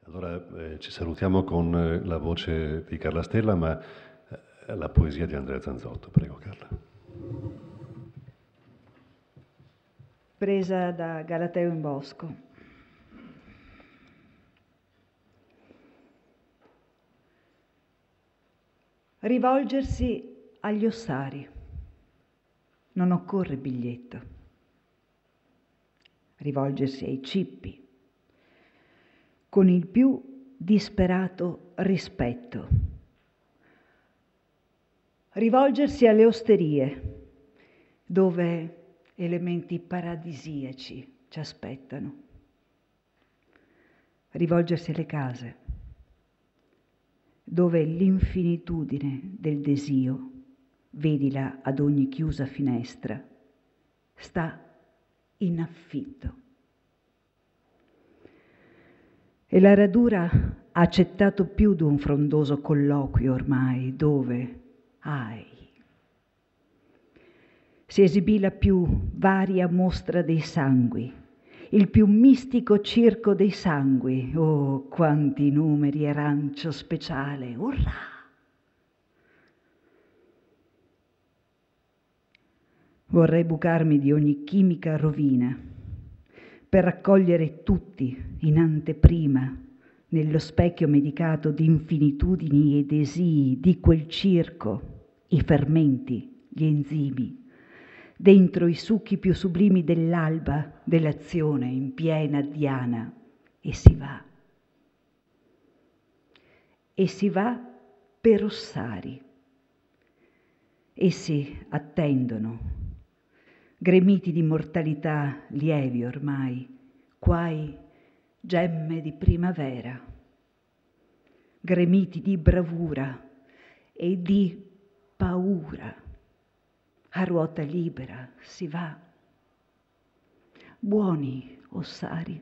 Allora ci salutiamo con la voce di Carla Stella, ma la poesia di Andrea Zanzotto. Prego Carla. Presa da Galateo in Bosco. Rivolgersi agli ossari. Non occorre biglietto. Rivolgersi ai cippi. Con il più disperato rispetto. Rivolgersi alle osterie, dove elementi paradisiaci ci aspettano. Rivolgersi alle case, dove l'infinitudine del desio, vedila ad ogni chiusa finestra, sta in affitto. E la radura ha accettato più d'un frondoso colloquio ormai, dove, si esibì la più varia mostra dei sangui, il più mistico circo dei sangui. Oh, quanti numeri arancio speciale, urrà! Vorrei bucarmi di ogni chimica rovina per raccogliere tutti in anteprima nello specchio medicato di infinitudini e desii di quel circo, i fermenti, gli enzimi, dentro i succhi più sublimi dell'alba dell'azione in piena diana, e si va. E si va per ossari. Essi attendono, gremiti di mortalità lievi ormai, quai gemme di primavera, gremiti di bravura e di paura. A ruota libera si va. Buoni ossari.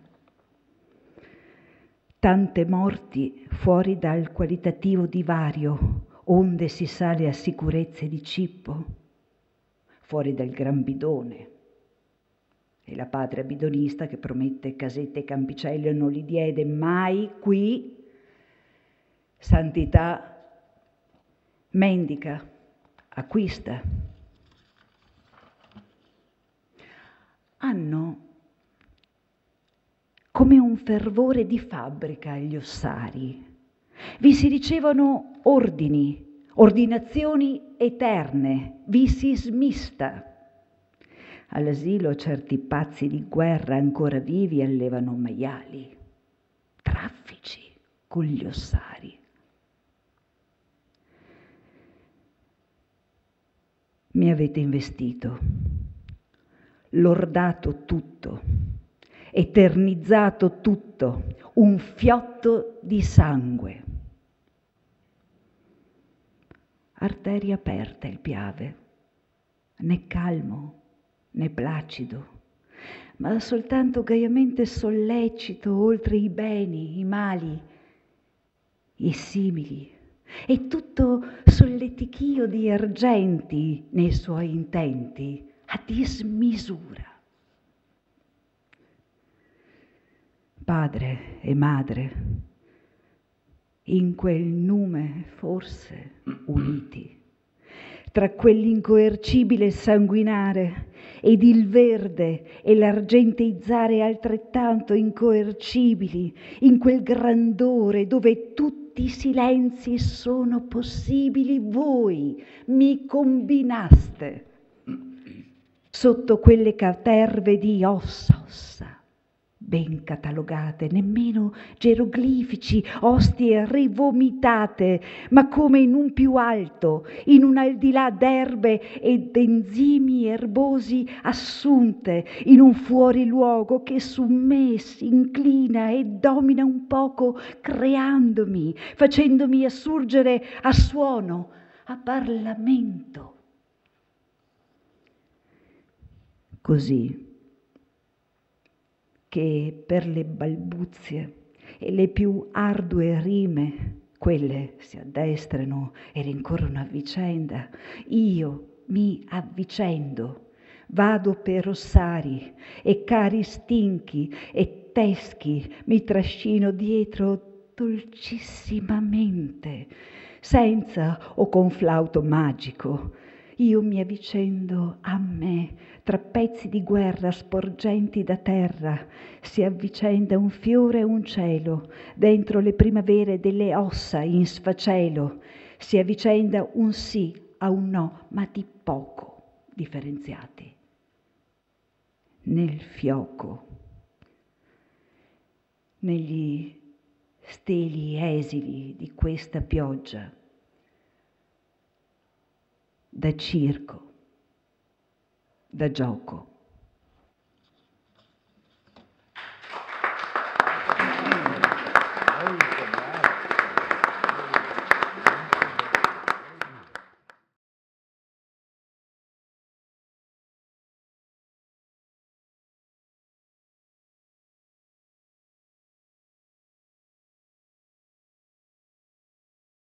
Tante morti fuori dal qualitativo divario, onde si sale a sicurezze di cippo, fuori dal gran bidone. E la patria bidonista che promette casette e campicello non li diede mai qui. Santità mendica, acquista. Hanno come un fervore di fabbrica gli ossari. Vi si ricevono ordini, ordinazioni eterne, vi si smista. All'asilo certi pazzi di guerra ancora vivi allevano maiali, traffici con gli ossari. Mi avete investito, lordato tutto, eternizzato tutto, un fiotto di sangue. Arteria aperta il Piave, né calmo né placido, ma soltanto gaiamente sollecito oltre i beni, i mali, i simili, e tutto solletichio di argenti nei suoi intenti, a dismisura. Padre e madre, in quel nume forse uniti, tra quell'incoercibile sanguinare ed il verde e l'argenteizzare altrettanto incoercibili, in quel grandore dove tutti i silenzi sono possibili, voi mi combinaste sotto quelle caterve di ossa, ben catalogate, nemmeno geroglifici, ostie rivomitate, ma come in un più alto, in un aldilà d'erbe ed enzimi erbosi assunte, in un fuoriluogo che su me si inclina e domina un poco, creandomi, facendomi assurgere a suono, a parlamento. Così che per le balbuzie e le più ardue rime, quelle si addestrano e rincorrono a vicenda, io mi avvicendo, vado per ossari e cari stinchi e teschi mi trascino dietro dolcissimamente, senza o con flauto magico. Io mi avvicendo a me, tra pezzi di guerra sporgenti da terra, si avvicenda un fiore e un cielo, dentro le primavere delle ossa in sfacelo, si avvicenda un sì a un no, ma di poco differenziati. Nel fioco, negli steli esili di questa pioggia, da circo, da gioco.